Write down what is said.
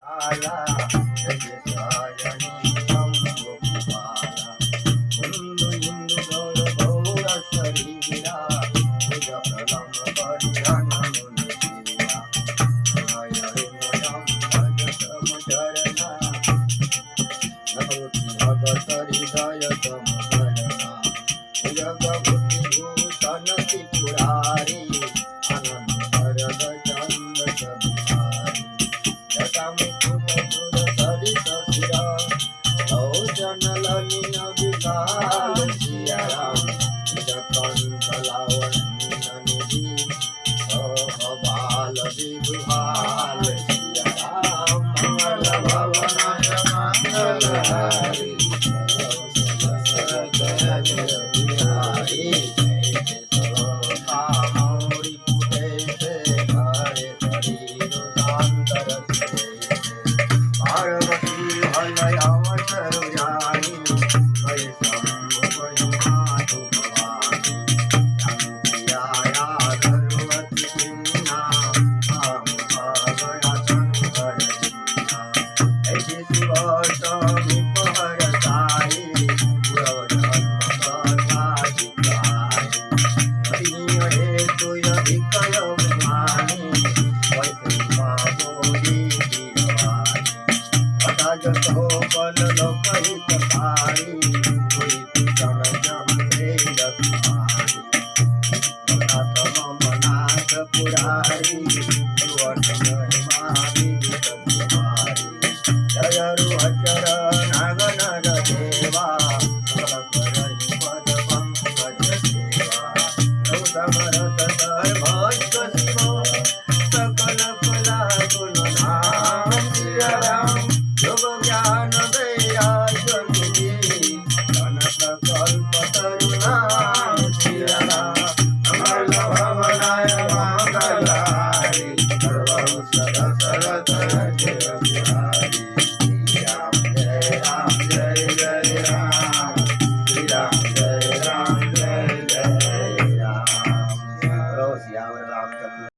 आला जयसायनी शंभुपाला हिंदू हिंदू गौर गौर शरीरा तुझ प्रलम परिधान मुनिरा जय हृदयम भज समचरणा नभूति भगत हृदय समचरणा जग बुद्धि भूषण त्रिपुरारी आनंद भरद चंद सबिहारी जनललिन विशाल सियाराम निजकंठ लावण्यनिधि बाल विदुहाल सियाराम मंगल भवनाय मंगलहारी बिहारी कामौरी पुरेशे हरे शरीर शांतर पार्वती हलयावतरुयानि वै शंभु वै माधु भवानि यन्त्रियाया गर्वति किन्ना अहं भावया शङ्कर जिन्ना ऐसि शिवसमि पहरसायि पुरवधर्मकथाधिकारि हरिय हेतु यधिकय विमानि वैकुण्ठा बोधि जतो बल लोकहितकारी कोई जन जन से लखमारी नाथ मम नाथ पुरारी सुवर्ण महिमा विदित तुम्हारी जय रुहचर नाग नर देवा करहि पद पंकज सेवा समरथ सर्वस्व शिव सकल कला गुण नाम सिया राम योग ज्ञान दया